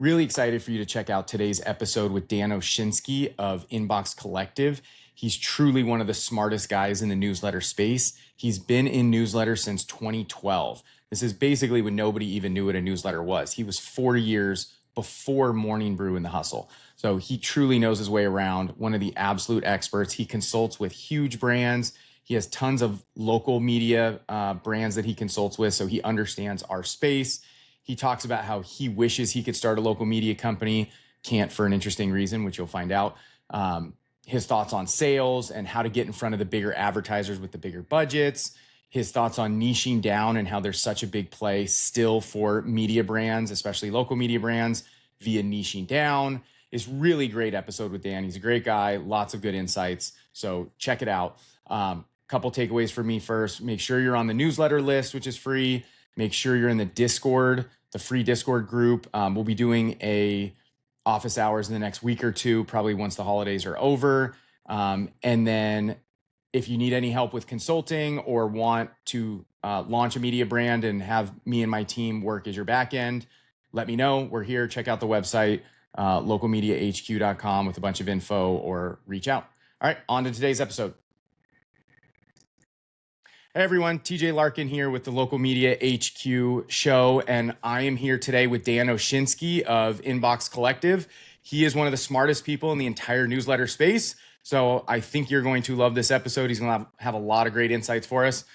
Really excited for you to check out today's episode with Dan Oshinsky of Inbox Collective. He's truly one of the smartest guys in the newsletter space. He's been in newsletters since 2012. This is basically when nobody even knew what a newsletter was. He was 4 years before Morning Brew and The Hustle. So he truly knows his way around, one of the absolute experts. He consults with huge brands. He has tons of local media brands that he consults with, so he understands our space. He talks about how he wishes he could start a local media company, can't for an interesting reason, which you'll find out. His thoughts on sales and how to get in front of the bigger advertisers with the bigger budgets. His thoughts on niching down and how there's such a big play still for media brands, especially local media brands, via niching down. Is really great episode with Dan. He's a great guy, lots of good insights. So check it out. Couple takeaways for me first. Make sure you're on the newsletter list, which is free. Make sure you're in the Discord, the free Discord group. We'll be doing a office hours in the next week or two, probably once the holidays are over. And then if you need any help with consulting or want to launch a media brand and have me and my team work as your back end, let me know. We're here. Check out the website, localmediahq.com with a bunch of info, or reach out. All right, on to today's episode. Hey everyone, TJ Larkin here with the Local Media HQ show, and I am here today with Dan Oshinsky of Inbox Collective. He is one of the smartest people in the entire newsletter space, so I think you're going to love this episode. He's going to have a lot of great insights for us,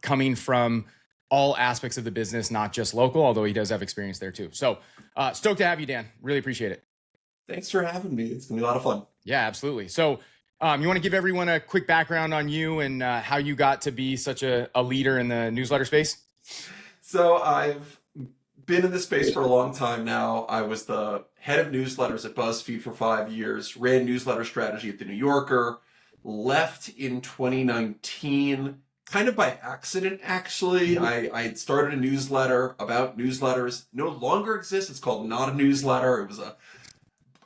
coming from all aspects of the business, not just local, although he does have experience there too. So stoked to have you, Dan. Really appreciate it. Thanks for having me. It's going to be a lot of fun. Yeah, absolutely. So you want to give everyone a quick background on you and how you got to be such a leader in the newsletter space? So I've been in this space for a long time now. I was the head of newsletters at BuzzFeed for 5 years, ran newsletter strategy at The New Yorker, left in 2019, kind of by accident, actually. I had started a newsletter about newsletters. No longer exists. It's called Not a Newsletter.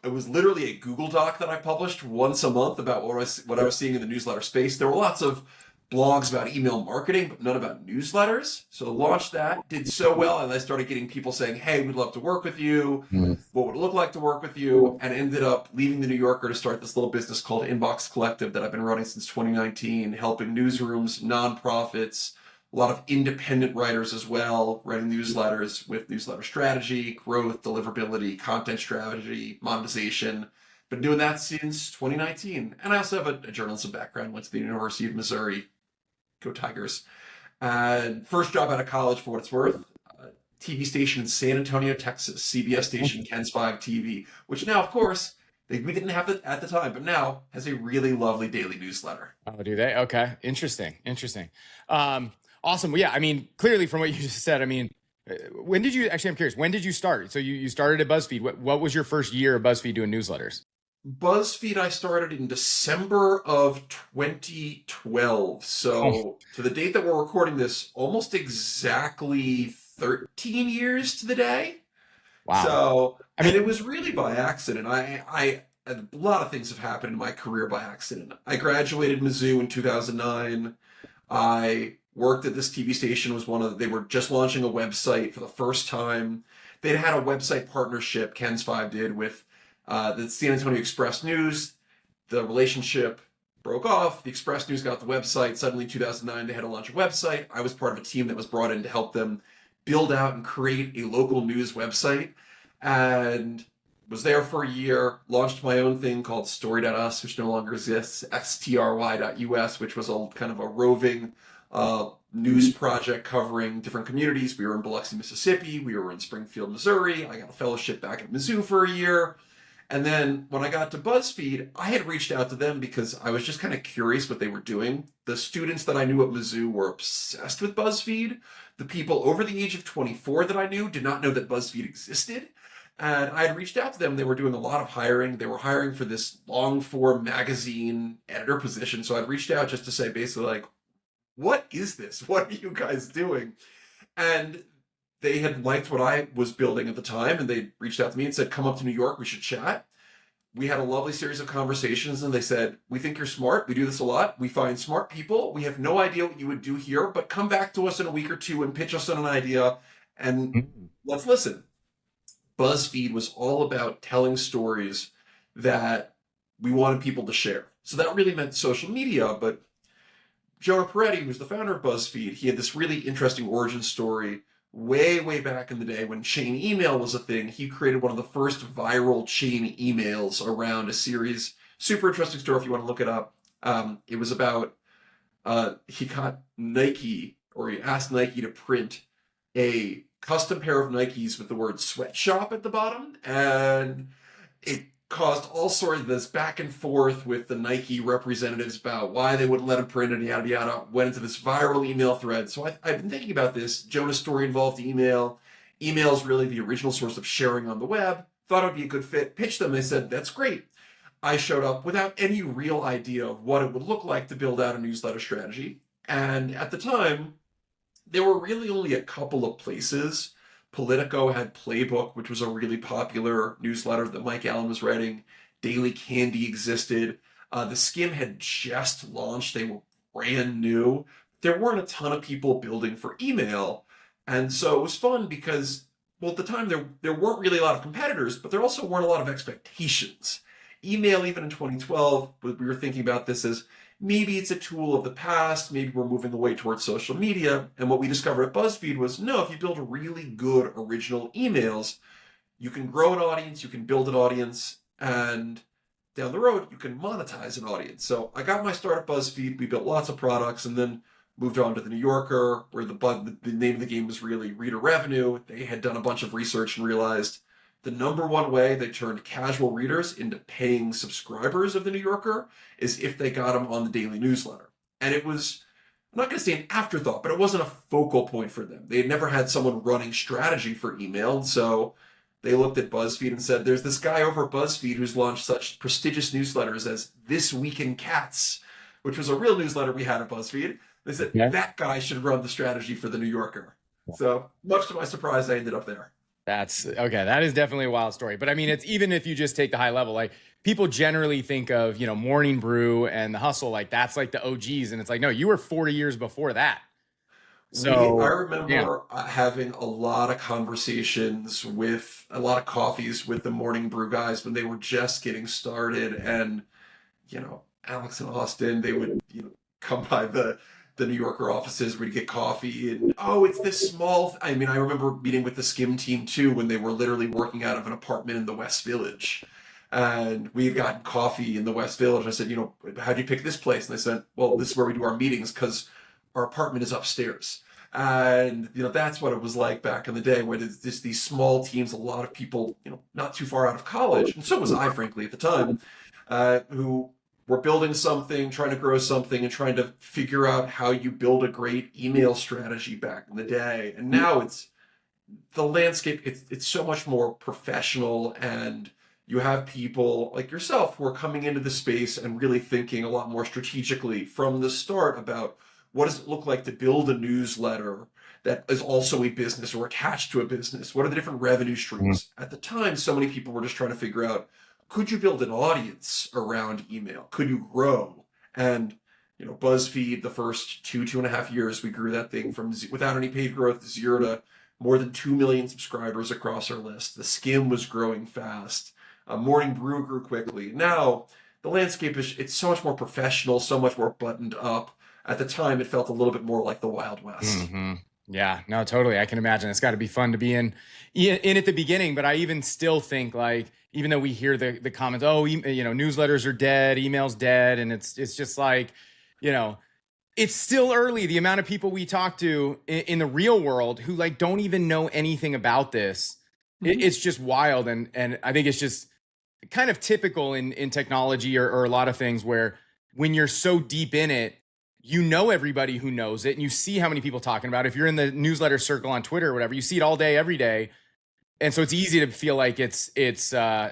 It was literally a Google Doc that I published once a month about what I was seeing in the newsletter space. There were lots of blogs about email marketing, but none about newsletters. So I launched that, did so well, and I started getting people saying, hey, we'd love to work with you. What would it look like to work with you? And ended up leaving the New Yorker to start this little business called Inbox Collective that I've been running since 2019, helping newsrooms, nonprofits, a lot of independent writers as well, writing newsletters with newsletter strategy, growth, deliverability, content strategy, monetization. Been doing that since 2019. And I also have a journalism background, went to the University of Missouri, go Tigers. First job out of college, for what it's worth, TV station in San Antonio, Texas, CBS station, KENS 5 TV, which now, of course, we didn't have it at the time, but now has a really lovely daily newsletter. Oh, do they? Okay. Interesting. Awesome. Well, yeah, I mean, clearly from what you just said, I mean, when did you, actually, I'm curious, when did you start? So you started at BuzzFeed. What was your first year of BuzzFeed doing newsletters? BuzzFeed, I started in December of 2012. So to the date that we're recording this, almost exactly 13 years to the day. Wow. So, I mean, it was really by accident. A lot of things have happened in my career by accident. I graduated Mizzou in 2009. I worked at this TV station, they were just launching a website for the first time. They'd had a website partnership, KENS 5 did, with the San Antonio Express News. The relationship broke off. The Express News got the website. Suddenly, in 2009, they had to launch a website. I was part of a team that was brought in to help them build out and create a local news website. And was there for a year, launched my own thing called Story.us, which no longer exists, xtry.us, which was a kind of a roving news project covering different communities. We were in Biloxi, Mississippi. We were in Springfield, Missouri. I got a fellowship back at Mizzou for a year. And then when I got to BuzzFeed, I had reached out to them because I was just kind of curious what they were doing. The students that I knew at Mizzou were obsessed with BuzzFeed. The people over the age of 24 that I knew did not know that BuzzFeed existed. And I had reached out to them. They were doing a lot of hiring. They were hiring for this long-form magazine editor position. So I'd reached out just to say basically like, what is this? What are you guys doing? And they had liked what I was building at the time, and they reached out to me and said, come up to New York, we should chat. We had a lovely series of conversations, and they said, we think you're smart. We do this a lot. We find smart people. We have no idea what you would do here, but come back to us in a week or two and pitch us on an idea, and let's listen. BuzzFeed was all about telling stories that we wanted people to share. So that really meant social media, but Jonah Peretti, who's the founder of BuzzFeed, he had this really interesting origin story way, way back in the day when chain email was a thing. He created one of the first viral chain emails around a series. Super interesting story if you want to look it up. It was about he got Nike, or he asked Nike to print a custom pair of Nikes with the word sweatshop at the bottom, and it caused all sorts of this back and forth with the Nike representatives about why they wouldn't let him print it, yada yada. Went into this viral email thread. So I've been thinking about this. Jonah's story involved email. Email is really the original source of sharing on the web. Thought it would be a good fit. Pitched them. They said, that's great. I showed up without any real idea of what it would look like to build out a newsletter strategy. And at the time, there were really only a couple of places. Politico had Playbook, which was a really popular newsletter that Mike Allen was writing. Daily Candy existed. The Skim had just launched. They were brand new. There weren't a ton of people building for email. And so it was fun because, well, at the time, there weren't really a lot of competitors, but there also weren't a lot of expectations. Email, even in 2012, we were thinking about this as maybe it's a tool of the past, maybe we're moving away towards social media. And what we discovered at BuzzFeed was, no, if you build really good original emails, you can grow an audience, you can build an audience, and down the road, you can monetize an audience. So I got my start at BuzzFeed, we built lots of products, and then moved on to the New Yorker, where the name of the game was really reader revenue. They had done a bunch of research and realized the number one way they turned casual readers into paying subscribers of the New Yorker is if they got them on the daily newsletter. And it was, I'm not going to say an afterthought, but it wasn't a focal point for them. They had never had someone running strategy for email. And so they looked at BuzzFeed and said, there's this guy over at BuzzFeed who's launched such prestigious newsletters as This Week in Cats, which was a real newsletter we had at BuzzFeed. They said, Yeah. that guy should run the strategy for the New Yorker. So much to my surprise, I ended up there. That's okay. That is definitely a wild story. But I mean, it's even if you just take the high level, like people generally think of, Morning Brew and the Hustle, like that's like the OGs. And it's like, no, you were 40 years before that. I So, yeah. remember having a lot of conversations with a lot of coffees with the Morning Brew guys when they were just getting started, and Alex and Austin, they would come by the New Yorker offices, we'd get coffee, and oh, it's this small. I mean, I remember meeting with the Skim team too when they were literally working out of an apartment in the West Village. And we had gotten coffee in the West Village. I said, how'd you pick this place? And they said, well, this is where we do our meetings because our apartment is upstairs. And that's what it was like back in the day, where there's just these small teams, a lot of people, not too far out of college, and so was I, frankly, at the time, who were building something, trying to grow something, and trying to figure out how you build a great email strategy back in the day. And now it's the landscape. It's so much more professional, and you have people like yourself who are coming into the space and really thinking a lot more strategically from the start about what does it look like to build a newsletter that is also a business or attached to a business? What are the different revenue streams? At the time, so many people were just trying to figure out, could you build an audience around email? Could you grow? And BuzzFeed, the first 2.5 years, we grew that thing from without any paid growth, 0 to more than 2 million subscribers across our list. The Skim was growing fast. Morning Brew grew quickly. Now the landscape it's so much more professional, so much more buttoned up. At the time, it felt a little bit more like the Wild West. Mm-hmm. Yeah, no, totally. I can imagine it's got to be fun to be in at the beginning, but I even still think, like, even though we hear the comments, oh, newsletters are dead, email's dead, and it's just like, it's still early. The amount of people we talk to in the real world who like don't even know anything about this, it's just wild, and I think it's just kind of typical in technology or a lot of things where when you're so deep in it, everybody who knows it, and you see how many people talking about it. If you're in the newsletter circle on Twitter or whatever, you see it all day, every day. And so it's easy to feel like it's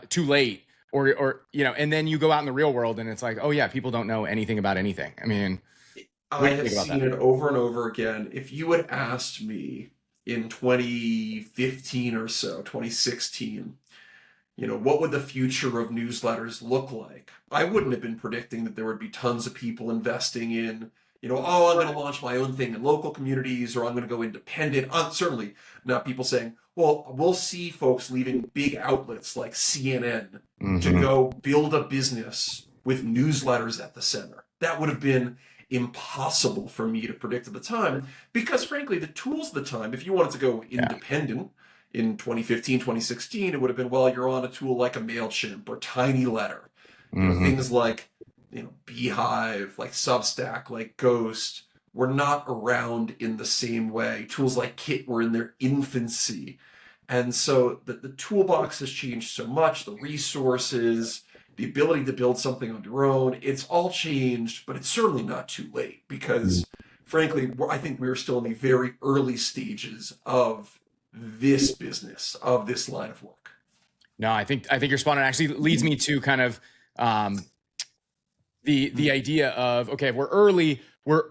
too late or and then you go out in the real world and it's like, oh yeah, people don't know anything about anything. I mean, I have seen it over and over again. If you had asked me in 2015 or so, 2016, what would the future of newsletters look like? I wouldn't have been predicting that there would be tons of people investing in oh, I'm going to launch my own thing in local communities, or I'm going to go independent. Certainly not people saying, well, we'll see folks leaving big outlets like CNN to Hmm. go build a business with newsletters at the center. That would have been impossible for me to predict at the time because, frankly, the tools at the time, if you wanted to go Yeah. independent in 2015, 2016, it would have been, well, you're on a tool like a MailChimp or Tiny Letter, Hmm. things like Beehive, like Substack, like Ghost were not around in the same way. Tools like Kit were in their infancy. And so the toolbox has changed so much, the resources, the ability to build something on your own, it's all changed, but it's certainly not too late because, frankly, I think we're still in the very early stages of this business, of this line of work. No, I think you're spot on. It actually leads me to kind of um, the idea of, okay, we're early, we're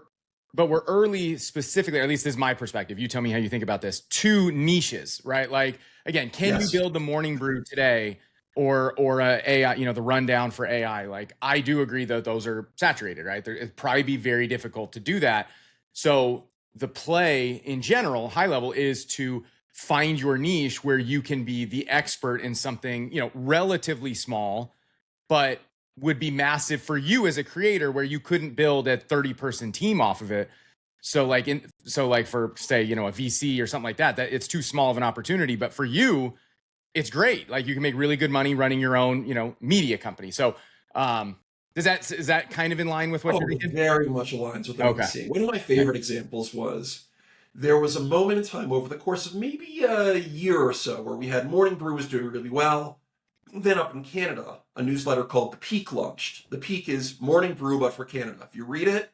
early specifically, or at least this is my perspective. You tell me how you think about this. Two niches, right? Like, again, can you Yes. build the morning brew today, or AI, the rundown for AI? Like, I do agree that those are saturated, right? It'd probably be very difficult to do that. So the play in general, high level, is to find your niche where you can be the expert in something, relatively small, but would be massive for you as a creator, where you couldn't build a 30-person team off of it. So like for, say, a VC or something like that, that it's too small of an opportunity. But for you, it's great. Like, you can make really good money running your own, media company. So is that kind of in line with what Oh, you're it thinking? very much aligns with what I'm Okay. seeing. One of my Yeah. favorite examples was there was a moment in time over the course of maybe a year or so where we had Morning Brew was doing really well. Then up in Canada, a newsletter called The Peak launched. The Peak is Morning Brew, but for Canada. If you read it,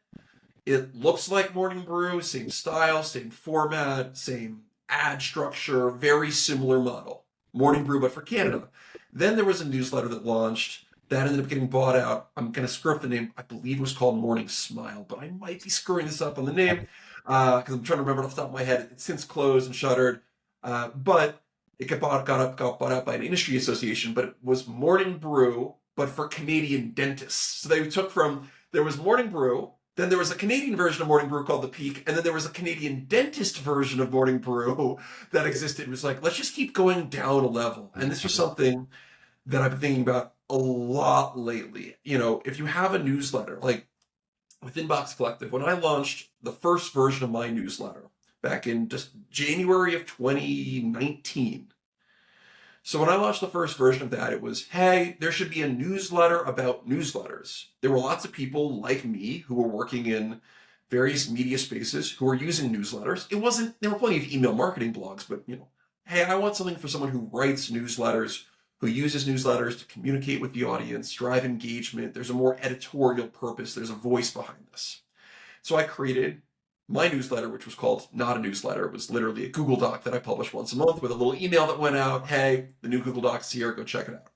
it looks like Morning Brew, same style, same format, same ad structure, very similar model. Morning Brew, but for Canada. Then there was a newsletter that launched that ended up getting bought out. I'm going to screw up the name. I believe it was called Morning Smile, but I might be screwing this up on the name because I'm trying to remember it off the top of my head. It's since closed and shuttered, but it got bought out by an industry association. But it was Morning Brew, but for Canadian dentists. So they took from there was Morning Brew, then there was a Canadian version of Morning Brew called The Peak, and then there was a Canadian dentist version of Morning Brew that existed. It was like, let's just keep going down a level. And this was something that I've been thinking about a lot lately. If you have a newsletter, like with Inbox Collective, when I launched the first version of my newsletter back in just January of 2019, so when I launched the first version of that, it was, hey, there should be a newsletter about newsletters. There were lots of people like me who were working in various media spaces who were using newsletters. There were plenty of email marketing blogs, but hey, I want something for someone who writes newsletters, who uses newsletters to communicate with the audience, drive engagement. There's a more editorial purpose. There's a voice behind this. So I created my newsletter, which was called Not a Newsletter. It was literally a Google Doc that I published once a month with a little email that went out. Hey, the new Google Doc's here. Go check it out.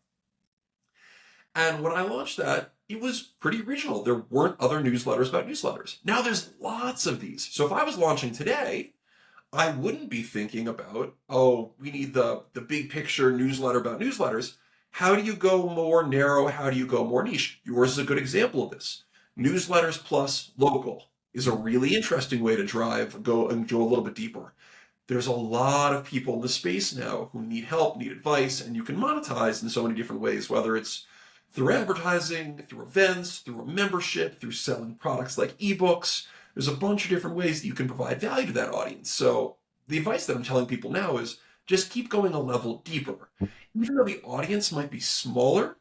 And when I launched that, it was pretty original. There weren't other newsletters about newsletters. Now there's lots of these. So if I was launching today, I wouldn't be thinking about, oh, we need the big picture newsletter about newsletters. How do you go more narrow? How do you go more niche? Yours is a good example of this. Newsletters plus local is a really interesting way to go a little bit deeper. There's a lot of people in the space now who need help, need advice, and you can monetize in so many different ways, whether it's through advertising, through events, through a membership, through selling products like ebooks. There's a bunch of different ways that you can provide value to that audience. So the advice that I'm telling people now is just keep going a level deeper. Even though the audience might be smaller,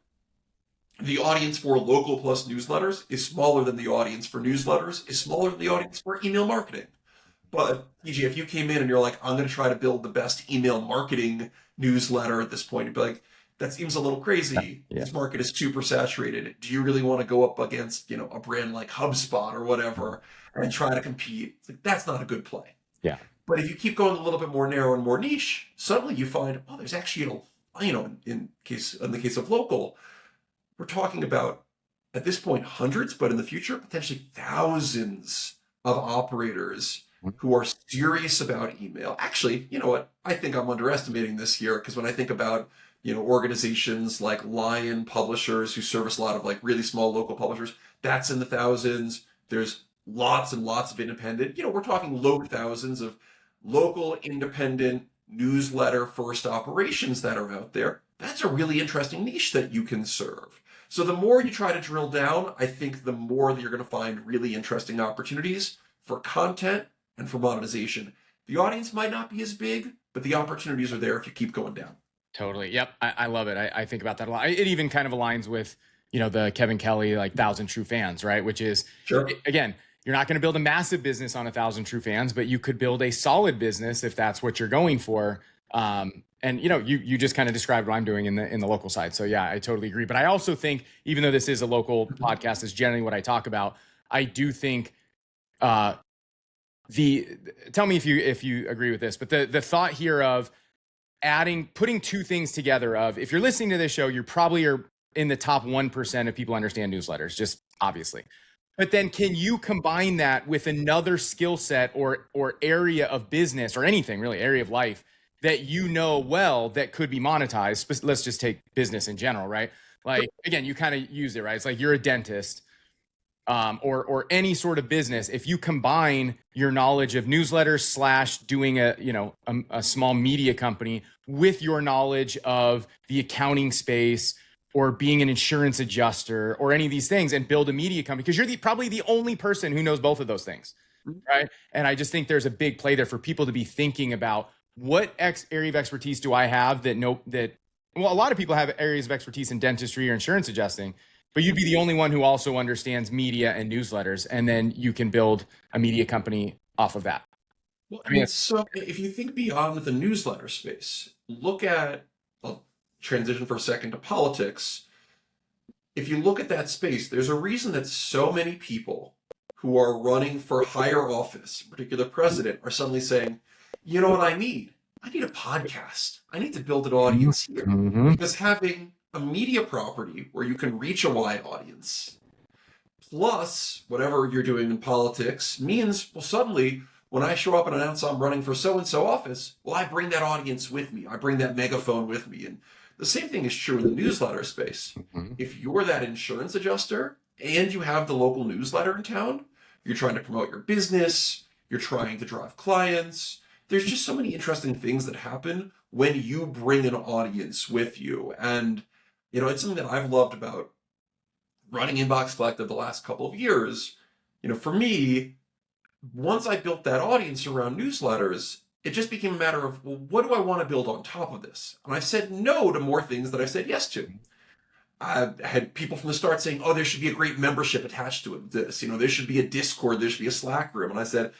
the audience for local plus newsletters is smaller than the audience for newsletters, is smaller than the audience for email marketing. But TJ, if you came in and you're like, I'm going to try to build the best email marketing newsletter at this point, you'd be like, that seems a little crazy. Yeah. This market is super saturated. Do you really want to go up against, a brand like HubSpot or whatever and try to compete? It's like, that's not a good play. Yeah. But if you keep going a little bit more narrow and more niche, suddenly you find, oh, there's actually, in the case of local, we're talking about at this point hundreds, but in the future potentially thousands of operators who are serious about email. Actually, you know what? I think I'm underestimating this here because when I think about organizations like Lion Publishers who service a lot of like really small local publishers, that's in the thousands. There's lots and lots of independent, we're talking low thousands of local independent newsletter first operations that are out there. That's a really interesting niche that you can serve. So the more you try to drill down, I think the more that you're going to find really interesting opportunities for content and for monetization. The audience might not be as big, but the opportunities are there if you keep going down. Totally. Yep. I love it. I think about that a lot. It even kind of aligns with, the Kevin Kelly, like 1,000 true fans, right? Which is, Sure. again, you're not going to build a massive business on 1,000 true fans, but you could build a solid business if that's what you're going for. And you just kind of described what I'm doing in the local side. So yeah, I totally agree. But I also think, even though this is a local podcast, is generally what I talk about. I do think the tell me if you agree with this, but the thought here of putting two things together of, if you're listening to this show, you probably are in the top 1% of people understand newsletters, just obviously. But then can you combine that with another skill set or area of business or anything really, area of life that well that could be monetized? Let's just take business in general, right? Like, again, you kind of use it, right? It's like you're a dentist, or any sort of business. If you combine your knowledge of newsletters slash doing a small media company with your knowledge of the accounting space or being an insurance adjuster or any of these things, and build a media company, because you're probably the only person who knows both of those things, right? And I just think there's a big play there for people to be thinking about, what area of expertise do I have well, a lot of people have areas of expertise in dentistry or insurance adjusting, but you'd be the only one who also understands media and newsletters, and then you can build a media company off of that. Well, I mean, so if you think beyond the newsletter space, look at, I'll transition for a second to politics. If you look at that space, there's a reason that so many people who are running for higher office, in particular president, are suddenly saying, you know what I need? I need a podcast. I need to build an audience here. mm-hmm. Because having a media property where you can reach a wide audience, plus whatever you're doing in politics, means, well, suddenly when I show up and announce I'm running for so and so office, well, I bring that audience with me. I bring that megaphone with me. And the same thing is true in the newsletter space. Mm-hmm. If you're that insurance adjuster and you have the local newsletter in town, you're trying to promote your business, you're trying to drive clients. There's just so many interesting things that happen when you bring an audience with you. And, it's something that I've loved about running Inbox Collective the last couple of years. For me, once I built that audience around newsletters, it just became a matter of, well, what do I want to build on top of this? And I said no to more things that I said yes to. I had people from the start saying, oh, there should be a great membership attached to it. There should be a Discord, there should be a Slack room. And I said,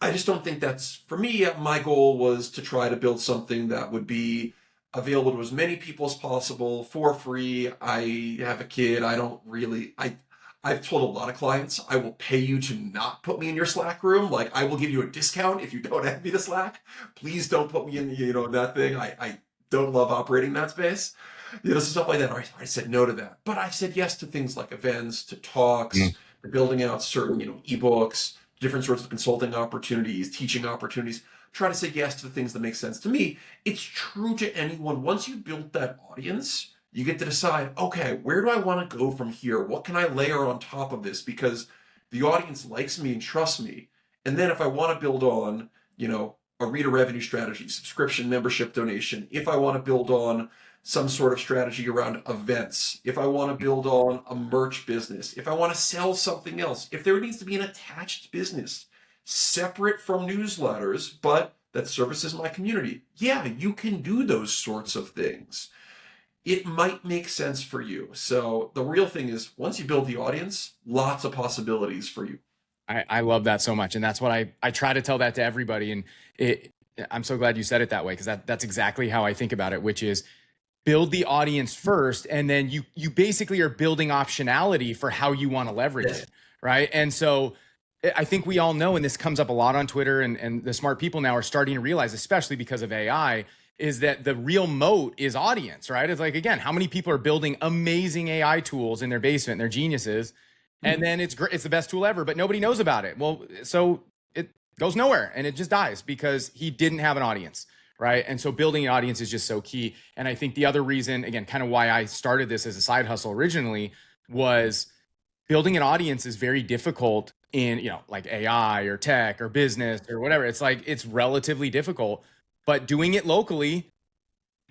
I just don't think that's for me. My goal was to try to build something that would be available to as many people as possible for free. I have a kid. I've told a lot of clients, I will pay you to not put me in your Slack room. Like, I will give you a discount if you don't add me to Slack. Please don't put me in, that thing. I don't love operating that space. Stuff like that. I said no to that. But I've said yes to things like events, to talks, to building out certain, ebooks, different sorts of consulting opportunities, teaching opportunities. Try to say yes to the things that make sense to me. It's true to anyone. Once you've built that audience, you get to decide, okay, where do I want to go from here? What can I layer on top of this? Because the audience likes me and trusts me. And then if I want to build on, a reader revenue strategy, subscription, membership, donation, if I want to build on some sort of strategy around events, if I want to build on a merch business, if I want to sell something else, if there needs to be an attached business separate from newsletters, but that services my community, yeah, you can do those sorts of things. It might make sense for you. So the real thing is, once you build the audience, lots of possibilities for you. I love that so much. And that's what I try to tell that to everybody. And I'm so glad you said it that way, because that's exactly how I think about it, which is build the audience first, and then you basically are building optionality for how you want to leverage it, right? And so I think we all know, and this comes up a lot on Twitter, and the smart people now are starting to realize, especially because of AI, is that the real moat is audience, right? It's like, again, how many people are building amazing AI tools in their basement, they're geniuses, and then it's great, it's the best tool ever, but nobody knows about it. Well, so it goes nowhere, and it just dies because he didn't have an audience. Right. And so building an audience is just so key. And I think the other reason, again, kind of why I started this as a side hustle originally, was building an audience is very difficult in, like AI or tech or business or whatever. It's like, it's relatively difficult, but doing it locally,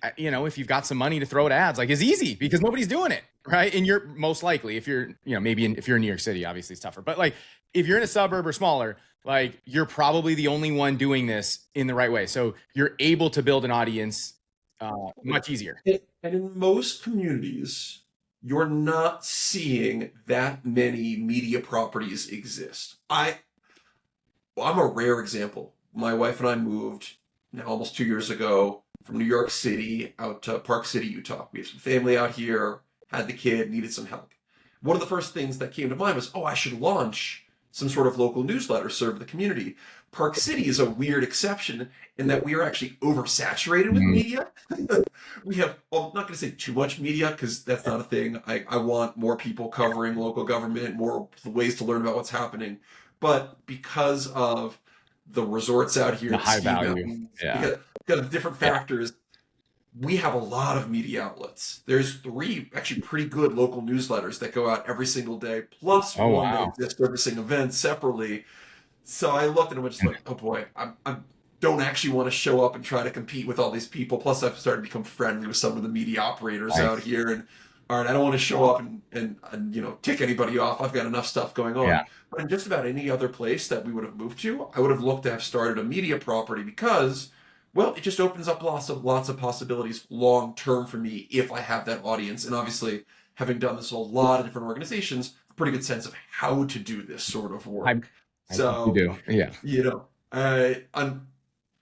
if you've got some money to throw at ads, like, is easy because nobody's doing it, right? And you're most likely, if you're, maybe if you're in New York City, obviously it's tougher, but like if you're in a suburb or smaller, like you're probably the only one doing this in the right way. So you're able to build an audience much easier. And in most communities, you're not seeing that many media properties exist. I'm a rare example. My wife and I moved now almost 2 years ago from New York City out to Park City, Utah. We have some family out here, had the kid, needed some help. One of the first things that came to mind was, oh, I should launch some sort of local newsletter, serve the community. Park City is a weird exception in that we are actually oversaturated with media. We have, well, I'm not going to say too much media because that's not a thing. I want more people covering local government, more ways to learn about what's happening. But because of the resorts out here, The the high ski value. mountains, Yeah. because of different factors, we have a lot of media outlets. There's 3 actually pretty good local newsletters that go out every single day, plus Oh, one that wow. exists servicing events separately. So I looked at them and just like, oh boy, I don't actually want to show up and try to compete with all these people. Plus, I've started to become friendly with some of the media operators out Nice. here, and all right, I don't want to show up and tick anybody off. I've got enough stuff going on. Yeah. But in just about any other place that we would have moved to, I would have looked to have started a media property because, well, it just opens up lots of possibilities long term for me if I have that audience. And obviously, having done this with a lot of different organizations, a pretty good sense of how to do this sort of I, work. I think you So, do. Yeah.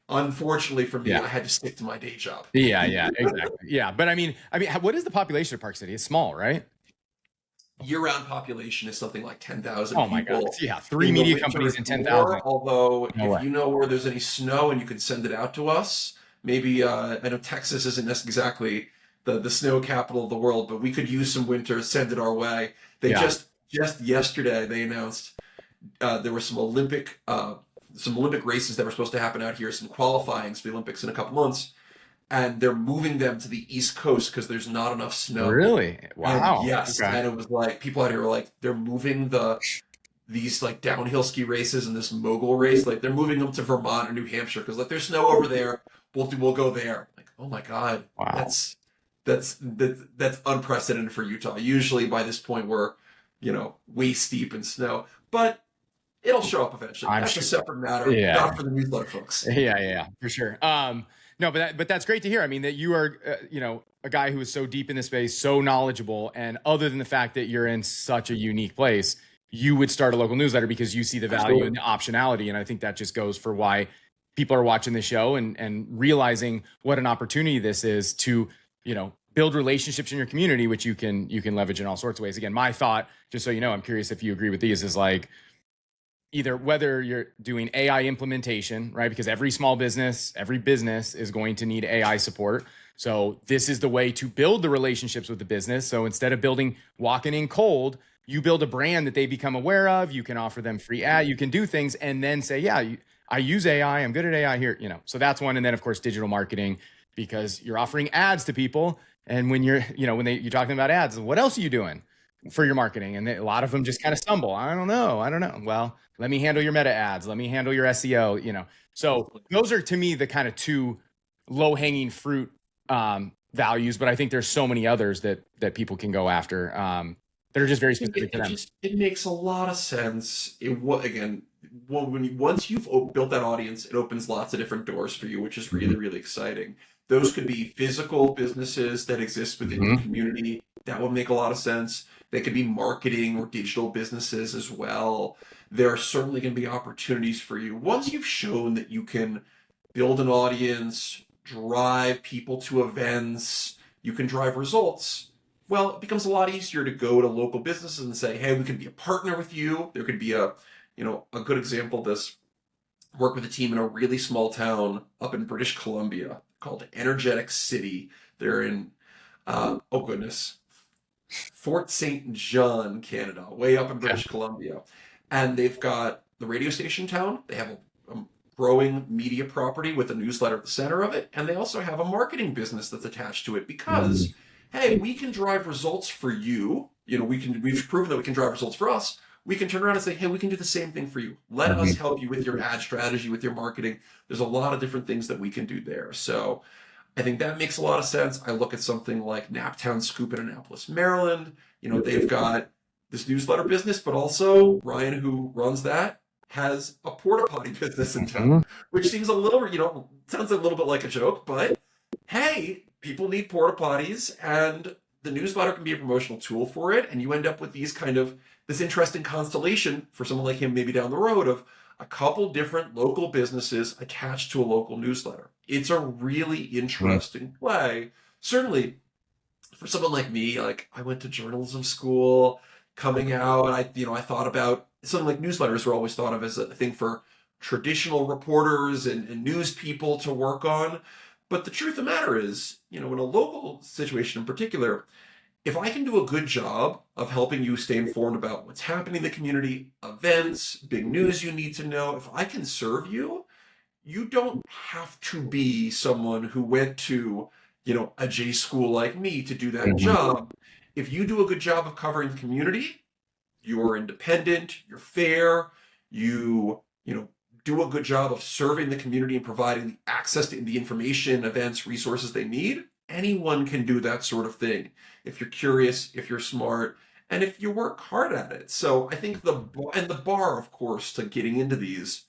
unfortunately for me, Yeah. I had to stick to my day job. Yeah, exactly. Yeah. But I mean, what is the population of Park City? It's small, right? Year-round population is something like 10,000 Oh my God. people. Yeah. 3 In the media winter, companies it's and 10,000. more, although No if way. you know where there's any snow and you can send it out to us, maybe, I know Texas isn't exactly the snow capital of the world, but we could use some winter, send it our way. They Yeah. just yesterday, they announced there were some Olympic races that were supposed to happen out here, some qualifying for the Olympics in a couple months, and they're moving them to the East Coast because there's not enough snow. Really? And Wow. yes, Okay. and it was like people out here were like they're moving these like downhill ski races and this mogul race, like they're moving them to Vermont or New Hampshire because like there's snow over there. We'll go there. Like, oh my God, Wow. that's unprecedented for Utah. Usually by this point we're waist deep in snow, but it'll show up eventually. I'm That's a sure. separate matter, Yeah. not for the newsletter folks. Yeah, for sure. No, but that's great to hear. I mean, that you are, a guy who is so deep in the space, so knowledgeable, and other than the fact that you're in such a unique place, you would start a local newsletter because you see the value and the optionality. And I think that just goes for why people are watching the show and realizing what an opportunity this is to, build relationships in your community, which you can leverage in all sorts of ways. Again, my thought, just so you know, I'm curious if you agree with these, is like, either whether you're doing AI implementation, right? Because every small business, every business is going to need AI support. So this is the way to build the relationships with the business. So instead of walking in cold, you build a brand that they become aware of. You can offer them free ad. You can do things and then say, yeah, I use AI. I'm good at AI here. So that's one. And then of course, digital marketing, because you're offering ads to people. And when you're talking about ads, what else are you doing for your marketing? And a lot of them just kind of stumble. I don't know. Well, let me handle your meta ads. Let me handle your SEO, So those are, to me, the kind of 2 low hanging fruit values. But I think there's so many others that people can go after that are just very specific to them. It makes a lot of sense. Once you've built that audience, it opens lots of different doors for you, which is really, really exciting. Those could be physical businesses that exist within your community. That would make a lot of sense. They could be marketing or digital businesses as well. There are certainly going to be opportunities for you. Once you've shown that you can build an audience, drive people to events, you can drive results, well, it becomes a lot easier to go to local businesses and say, hey, we could be a partner with you. There could be a good example of this. Work with a team in a really small town up in British Columbia called Energetic City. They're in, Fort St. John, Canada, way up in British Columbia. And they've got the radio station town. They have a growing media property with a newsletter at the center of it. And they also have a marketing business that's attached to it because, hey, we can drive results for you. We've proven that we can drive results for us. we can turn around and say, hey, we can do the same thing for you. Let us Mhm. help you with your ad strategy, with your marketing. There's a lot of different things that we can do there. So I think that makes a lot of sense. I look at something like Naptown Scoop in Annapolis, Maryland. They've got this newsletter business, but also Ryan, who runs that, has a porta potty business in town, Mhm. which seems a little, sounds a little bit like a joke, but hey, people need porta potties, and the newsletter can be a promotional tool for it, and you end up with this interesting constellation for someone like him, maybe down the road, of a couple different local businesses attached to a local newsletter. It's a really Mhm. interesting play. Certainly, for someone like me, like I went to journalism school, coming out, I thought about something like newsletters were always thought of as a thing for traditional reporters and news people to work on. But the truth of the matter is, in a local situation in particular, if I can do a good job of helping you stay informed about what's happening in the community, events, big news you need to know, if I can serve you, you don't have to be someone who went to, a J school like me to do that Mhm. job. If you do a good job of covering the community, you're independent, you're fair, you do a good job of serving the community and providing the access to the information, events, resources they need. Anyone can do that sort of thing if you're curious, if you're smart, and if you work hard at it. So I think the bar, of course, to getting into these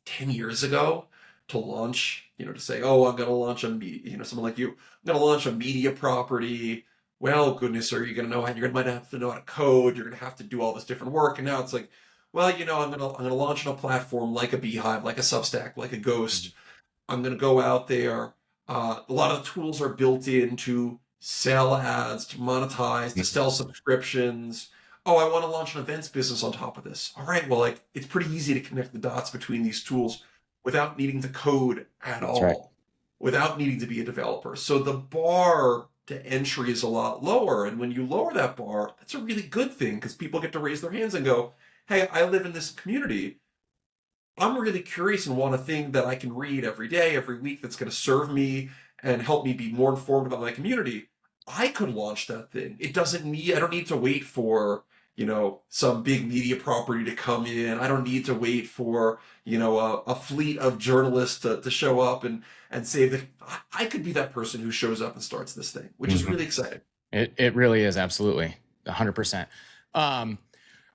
10 years ago to launch, to say, oh, I'm going to launch a media, someone like you, I'm going to launch a media property. Well, goodness, are you going to know how you're going to might have to know how to code? You're going to have to do all this different work. And now it's like, well, I'm going to launch on a platform like a Beehive, like a Substack, like a Ghost. I'm going to go out there. A lot of the tools are built in to sell ads, to monetize, to sell subscriptions. Oh, I want to launch an events business on top of this. All right, well, like it's pretty easy to connect the dots between these tools without needing to code at That's right. all, without needing to be a developer. So the bar to entry is a lot lower. And when you lower that bar, that's a really good thing because people get to raise their hands and go, hey, I live in this community. I'm really curious and want a thing that I can read every day, every week that's going to serve me and help me be more informed about my community. I could launch that thing. I don't need to wait for, some big media property to come in. I don't need to wait for, a fleet of journalists to show up and say that I could be that person who shows up and starts this thing, which is Mhm. really exciting. It really is, absolutely 100%. Um,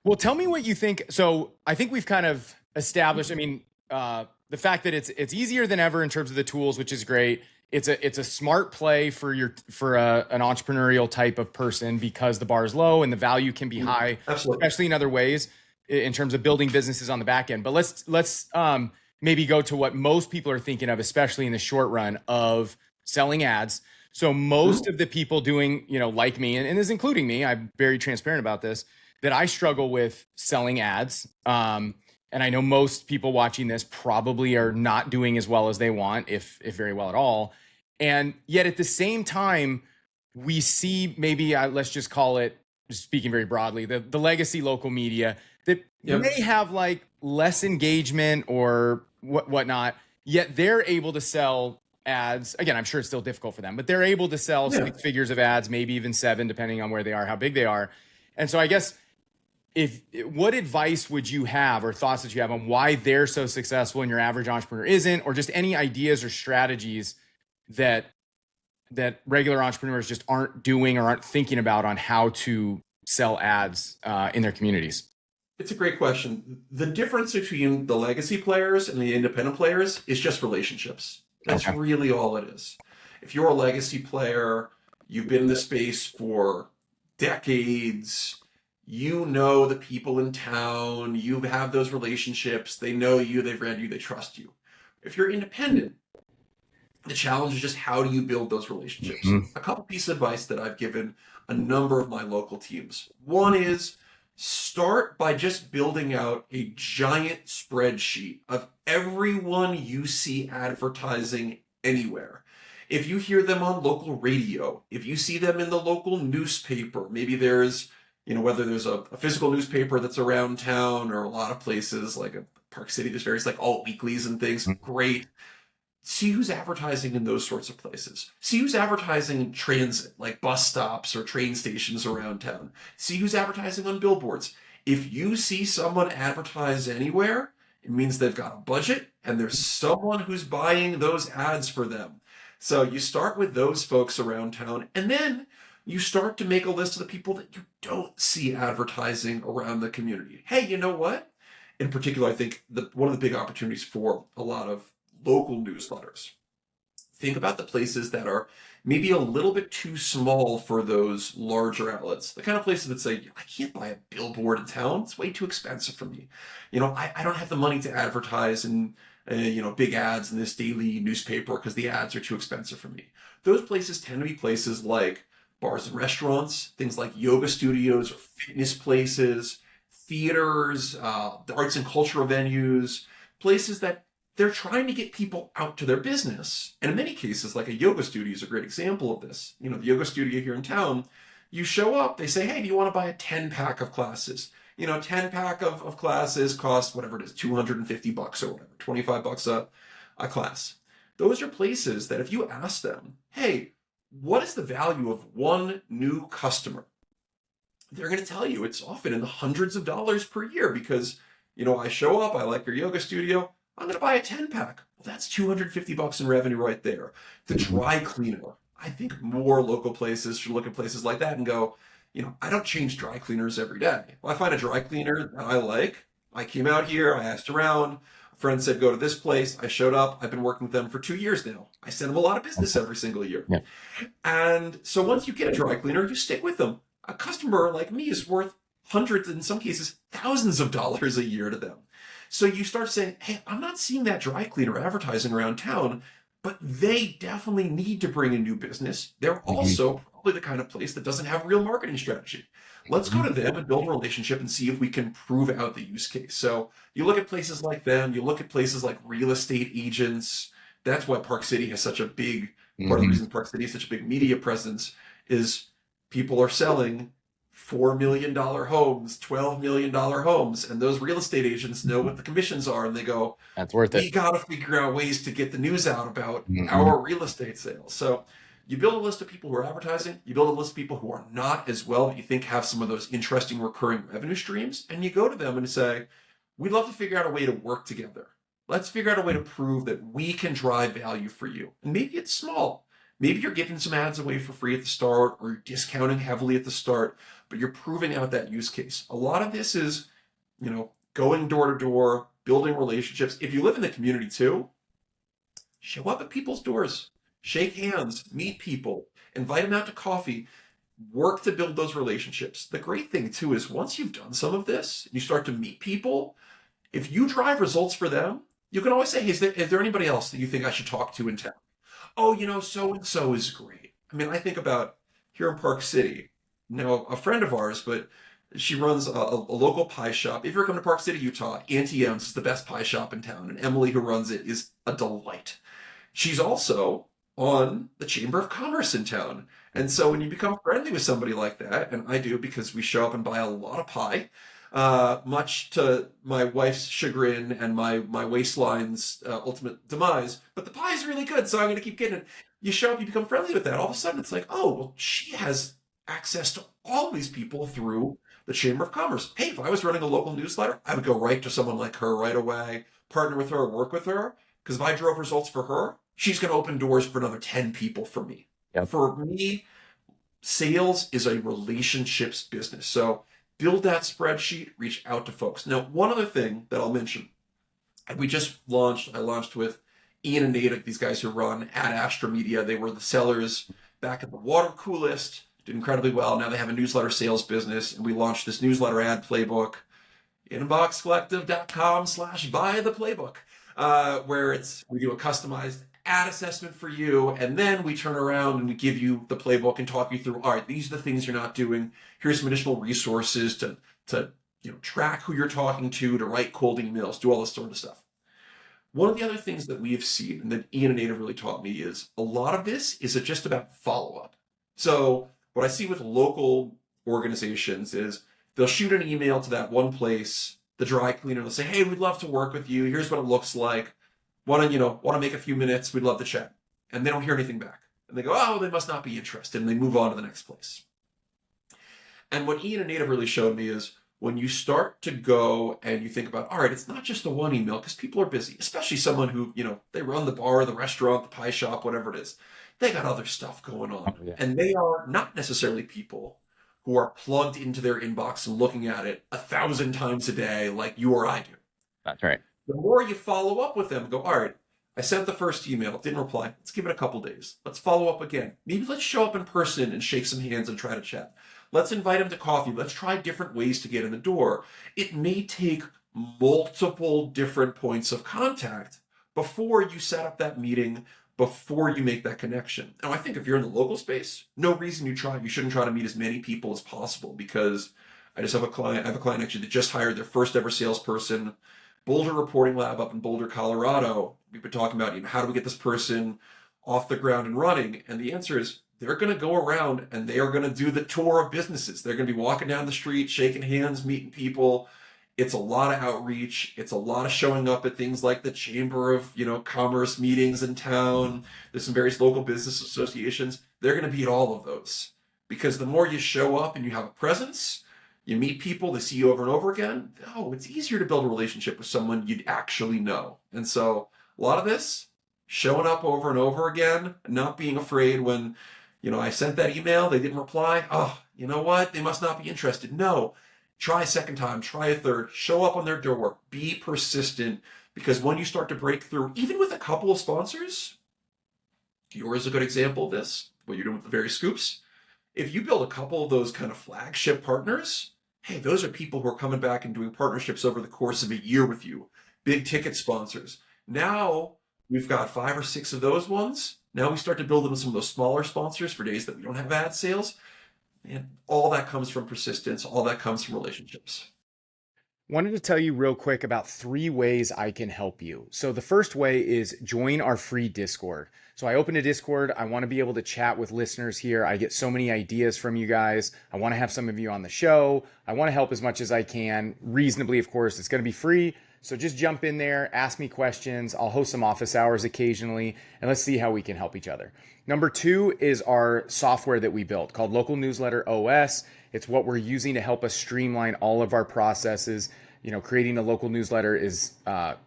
well, tell me what you think. So I think we've kind of established. I mean, the fact that it's easier than ever in terms of the tools, which is great. It's a smart play for an entrepreneurial type of person because the bar is low and the value can be high, Absolutely. especially in other ways in terms of building businesses on the back end. But let's maybe go to what most people are thinking of, especially in the short run, of selling ads. So most Mhm. of the people doing, like me, and is including me, I'm very transparent about this, that I struggle with selling ads. And I know most people watching this probably are not doing as well as they want, if very well at all. And yet at the same time, we see maybe let's just call it, just speaking very broadly, the legacy local media that Yep. may have like less engagement or whatnot, yet they're able to sell ads. Again, I'm sure it's still difficult for them, but they're able to sell Yeah. 6 figures of ads, maybe even seven, depending on where they are, how big they are. And so I guess if what advice would you have or thoughts that you have on why they're so successful and your average entrepreneur isn't, or just any ideas or strategies that regular entrepreneurs just aren't doing or aren't thinking about on how to sell ads in their communities? It's a great question. The difference between the legacy players and the independent players is just relationships. That's Okay. really all it is. If you're a legacy player, you've been in the space for decades, you know the people in town, you have those relationships, they know you, they've read you, they trust you. If you're independent, the challenge is just how do you build those relationships? Mhm. A couple pieces of advice that I've given a number of my local teams. One is start by just building out a giant spreadsheet of everyone you see advertising anywhere. If you hear them on local radio, if you see them in the local newspaper, maybe there's, whether there's a physical newspaper that's around town or a lot of places like a Park City, there's various like alt weeklies and things. Great. See who's advertising in those sorts of places. See who's advertising in transit, like bus stops or train stations around town. See who's advertising on billboards. If you see someone advertise anywhere, it means they've got a budget and there's someone who's buying those ads for them. So you start with those folks around town, and then you start to make a list of the people that you don't see advertising around the community. Hey, you know what? In particular, I think one of the big opportunities for a lot of local newsletters. Think about the places that are maybe a little bit too small for those larger outlets. The kind of places that say, I can't buy a billboard in town. It's way too expensive for me. I don't have the money to advertise in, big ads in this daily newspaper because the ads are too expensive for me. Those places tend to be places like bars and restaurants, things like yoga studios or fitness places, theaters, the arts and cultural venues, places that they're trying to get people out to their business. And in many cases, like a yoga studio is a great example of this. The yoga studio here in town, you show up, they say, hey, do you want to buy a 10-pack of classes? 10-pack of classes cost whatever it is, $250 or whatever, $25 a class. Those are places that if you ask them, hey, what is the value of one new customer? They're going to tell you it's often in the hundreds of dollars per year because, I show up, I like your yoga studio, I'm going to buy a 10-pack. Well, that's $250 in revenue right there. The dry cleaner. I think more local places should look at places like that and go, I don't change dry cleaners every day. Well, I find a dry cleaner that I like. I came out here, I asked around. A friend said, go to this place. I showed up. I've been working with them for 2 years now. I send them a lot of business every single year. Yeah. And so once you get a dry cleaner, you stick with them. A customer like me is worth hundreds, in some cases, thousands of dollars a year to them. So you start saying, hey, I'm not seeing that dry cleaner advertising around town, but they definitely need to bring in new business. They're also probably the kind of place that doesn't have real marketing strategy. Let's go to them and build a relationship and see if we can prove out the use case. So you look at places like them, you look at places like real estate agents. That's why Park City has such a big, part of the reason Park City has such a big media presence is people are selling $4 million homes, $12 million homes, and those real estate agents know what the commissions are, and they go, That's worth it. we got to figure out ways to get the news out about our real estate sales. So you build a list of people who are advertising, you build a list of people who are not as well, that you think have some of those interesting recurring revenue streams, and you go to them and say, we'd love to figure out a way to work together. Let's figure out a way to prove that we can drive value for you. And maybe it's small. Maybe you're giving some ads away for free at the start, or you're discounting heavily at the start, but you're proving out that use case. A lot of this is, going door to door, building relationships. If you live in the community too, show up at people's doors, shake hands, meet people, invite them out to coffee, work to build those relationships. The great thing too is once you've done some of this, you start to meet people. If you drive results for them, you can always say, hey, is there anybody else that you think I should talk to in town? Oh, so-and-so is great. I mean, I think about here in Park City, now a friend of ours, but she runs a local pie shop. If you're coming to Park City, Utah, Auntie M's is the best pie shop in town, and Emily, who runs it, is a delight. She's also on the Chamber of Commerce in town. And so when you become friendly with somebody like that, and I do because we show up and buy a lot of pie, much to my wife's chagrin and my waistline's ultimate demise. But the pie is really good, so I'm going to keep getting it. You show up, you become friendly with that. All of a sudden, it's like, oh, well, she has access to all of these people through the Chamber of Commerce. Hey, if I was running a local newsletter, I would go right to someone like her right away, partner with her, work with her. Because if I drove results for her, she's going to open doors for another 10 people for me. Yep. For me, sales is a relationships business. So build that spreadsheet, reach out to folks. Now, one other thing that I'll mention, I launched with Ian and Natick, these guys who run Ad Astra Media. They were the sellers back at the Water Coolest, did incredibly well. Now they have a newsletter sales business, and we launched this newsletter ad playbook, inboxcollective.com/buy the playbook, where we do a customized ad assessment for you, and then we turn around and we give you the playbook and talk you through, all right, these are the things you're not doing. Here's some additional resources to track who you're talking to write cold emails, do all this sort of stuff. One of the other things that we have seen, and that Ian and Nate have really taught me, is a lot of this is just about follow-up. So what I see with local organizations is they'll shoot an email to that one place, the dry cleaner, they'll say, hey, we'd love to work with you. Here's what it looks like. Want to make a few minutes? We'd love to chat. And they don't hear anything back. And they go, oh, they must not be interested. And they move on to the next place. And what Ian and Nate have really showed me is when you start to go and you think about, all right, it's not just the one email because people are busy, especially someone who, they run the bar, the restaurant, the pie shop, whatever it is. They got other stuff going Oh, on. yeah. And they are not necessarily people who are plugged into their inbox and looking at it 1,000 times a day like you or I do. That's right. The more you follow up with them and go, all right, I sent the first email, didn't reply. Let's give it a couple days. Let's follow up again. Maybe let's show up in person and shake some hands and try to chat. Let's invite them to coffee. Let's try different ways to get in the door. It may take multiple different points of contact before you set up that meeting, before you make that connection. Now, I think if you're in the local space, no reason you shouldn't try to meet as many people as possible, because I just have a client, I have a client actually that just hired their first ever salesperson, Boulder Reporting Lab up in Boulder, Colorado. We've been talking about, how do we get this person off the ground and running? And the answer is they're going to go around and they are going to do the tour of businesses. They're going to be walking down the street, shaking hands, meeting people. It's a lot of outreach. It's a lot of showing up at things like the Chamber of, Commerce meetings in town. There's some various local business associations. They're going to be at all of those, because the more you show up and you have a presence, you meet people, they see you over and over again. Oh, it's easier to build a relationship with someone you'd actually know. And so a lot of this, showing up over and over again, not being afraid when, I sent that email, they didn't reply. Oh, you know what? They must not be interested. No, try a second time, try a third, show up on their door, be persistent, because when you start to break through, even with a couple of sponsors, yours is a good example of this, what you're doing with the various scoops. If you build a couple of those kind of flagship partners, hey, those are people who are coming back and doing partnerships over the course of a year with you, big ticket sponsors. Now we've got 5 or 6 of those ones. Now we start to build them some of those smaller sponsors for days that we don't have ad sales. And all that comes from persistence. All that comes from relationships. Wanted to tell you real quick about 3 ways I can help you. So the first way is join our free Discord. So I opened a Discord. I want to be able to chat with listeners here. I get so many ideas from you guys. I want to have some of you on the show. I want to help as much as I can, reasonably, of course. It's going to be free. So just jump in there, ask me questions. I'll host some office hours occasionally, and let's see how we can help each other. Number 2 is our software that we built called Local Newsletter OS. It's what we're using to help us streamline all of our processes. Creating a local newsletter is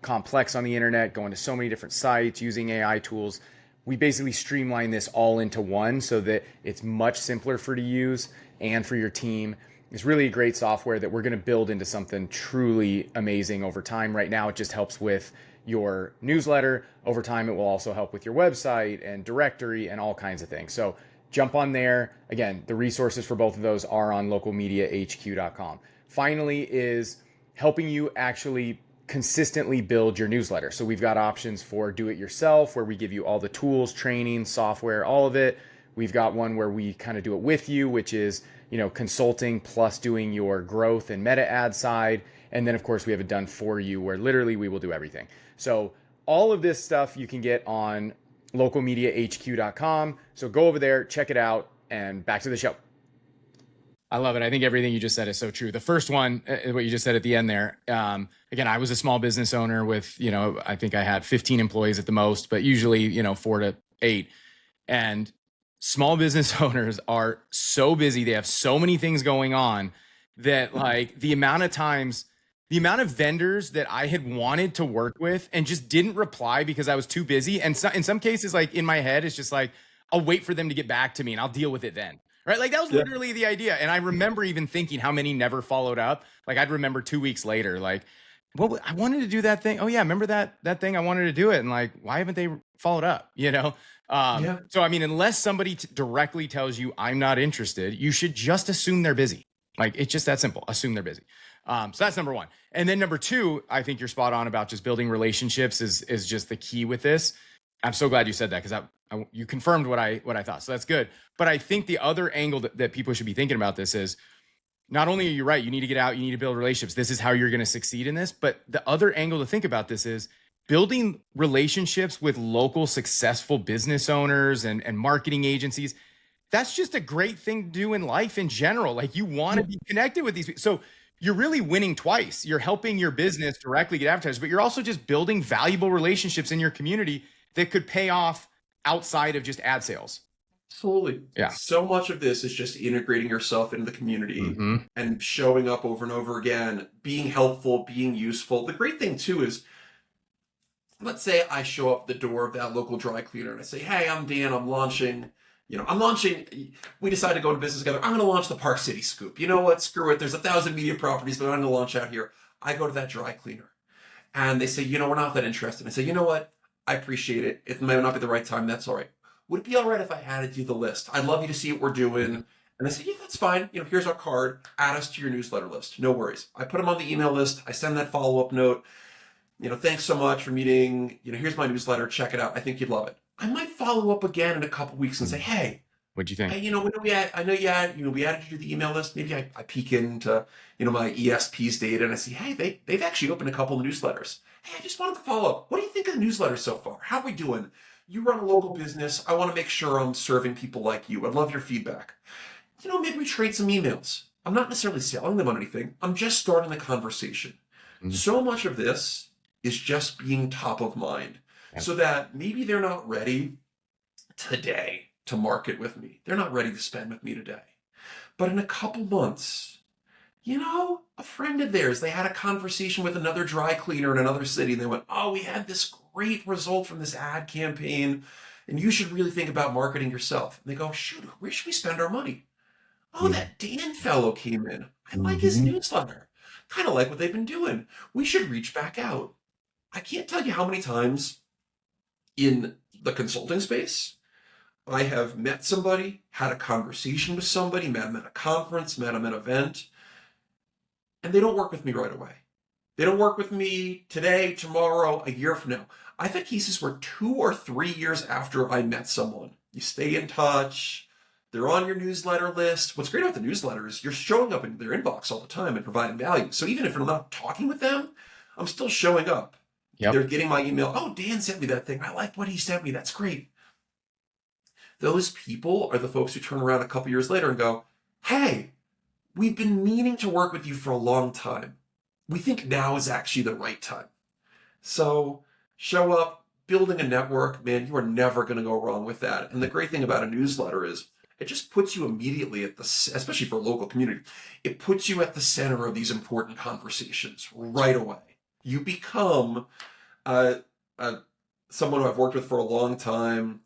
complex on the internet, going to so many different sites, using AI tools. We basically streamline this all into one so that it's much simpler for you to use and for your team. It's really a great software that we're going to build into something truly amazing over time. Right now, it just helps with your newsletter. Over time, it will also help with your website and directory and all kinds of things. So jump on there. Again, the resources for both of those are on localmediahq.com. Finally is helping you actually consistently build your newsletter. So we've got options for do it yourself, where we give you all the tools, training, software, all of it. We've got one where we kind of do it with you, which is, consulting plus doing your growth and meta ad side. And then of course we have it done for you where literally we will do everything. So all of this stuff you can get on localmediahq.com. So go over there, check it out, and back to the show. I love it. I think everything you just said is so true. The first one, what you just said at the end there, again, I was a small business owner with, I think I had 15 employees at the most, but usually, 4 to 8. And small business owners are so busy. They have so many things going on that like the amount of vendors that I had wanted to work with and just didn't reply because I was too busy. And so, in some cases, like in my head, it's just like, I'll wait for them to get back to me and I'll deal with it then. Right. Like that was literally the idea. And I remember even thinking how many never followed up. Like I'd remember 2 weeks later, like, well, I wanted to do that thing. Oh yeah. Remember that thing? I wanted to do it. And like, why haven't they followed up? So, I mean, unless somebody directly tells you I'm not interested, you should just assume they're busy. Like it's just that simple. Assume they're busy. So that's number 1. And then number 2, I think you're spot on about just building relationships is just the key with this. I'm so glad you said that because you confirmed what I thought. So that's good. But I think the other angle that people should be thinking about this is not only are you right, you need to get out, you need to build relationships. This is how you're going to succeed in this. But the other angle to think about this is building relationships with local successful business owners and marketing agencies. That's just a great thing to do in life in general. Like you want to be connected with these people. So you're really winning twice. You're helping your business directly get advertised, but you're also just building valuable relationships in your community that could pay off outside of just ad sales. Absolutely. Yeah. So much of this is just integrating yourself into the community Hmm. and showing up over and over again, being helpful, being useful. The great thing too is, let's say I show up at the door of that local dry cleaner and I say, "Hey, I'm Dan. I'm launching. We decided to go into business together. I'm going to launch the Park City Scoop. You know what? Screw it. There's 1,000 media properties, but I'm going to launch out here." I go to that dry cleaner and they say, "We're not that interested." I say, "You know what? I appreciate it. It may not be the right time. That's all right. Would it be all right if I added you to the list? I'd love you to see what we're doing." And they say, "Yeah, that's fine. Here's our card. Add us to your newsletter list. No worries." I put them on the email list. I send that follow-up note. "Thanks so much for meeting. Here's my newsletter. Check it out. I think you'd love it." I might follow up again in a couple weeks and say, "Hey, What'd you think? I know we added you to the email list. Maybe I peek into, my ESP's data and I see, hey, they've actually opened a couple of newsletters. Hey, I just wanted to follow up. What do you think of the newsletter so far? How are we doing? You run a local business. I want to make sure I'm serving people like you. I'd love your feedback. Maybe we trade some emails. I'm not necessarily selling them on anything. I'm just starting the conversation." Mhm. So much of this is just being top of mind Yeah. so that maybe they're not ready today to market with me. They're not ready to spend with me today. But in a couple months, a friend of theirs, they had a conversation with another dry cleaner in another city, and they went, "Oh, we had this great result from this ad campaign, and you should really think about marketing yourself." And they go, "Shoot, where should we spend our money?" "Oh, that Dan fellow came in. I like his Mm-hmm. newsletter. Kind of like what they've been doing. We should reach back out." I can't tell you how many times in the consulting space I have met somebody, had a conversation with somebody, met them at a conference, met them at an event, and they don't work with me right away. They don't work with me today, tomorrow, a year from now. I've had cases where 2 or 3 years after I met someone, you stay in touch, they're on your newsletter list. What's great about the newsletter is you're showing up in their inbox all the time and providing value. So even if I'm not talking with them, I'm still showing up. Yep. They're getting my email. "Oh, Dan sent me that thing. I like what he sent me. That's great." Those people are the folks who turn around a couple years later and go, "Hey, we've been meaning to work with you for a long time. We think now is actually the right time." So show up, building a network, man, you are never going to go wrong with that. And the great thing about a newsletter is it just puts you immediately especially for a local community, it puts you at the center of these important conversations right away. You become uh, uh, someone who I've worked with for a long time,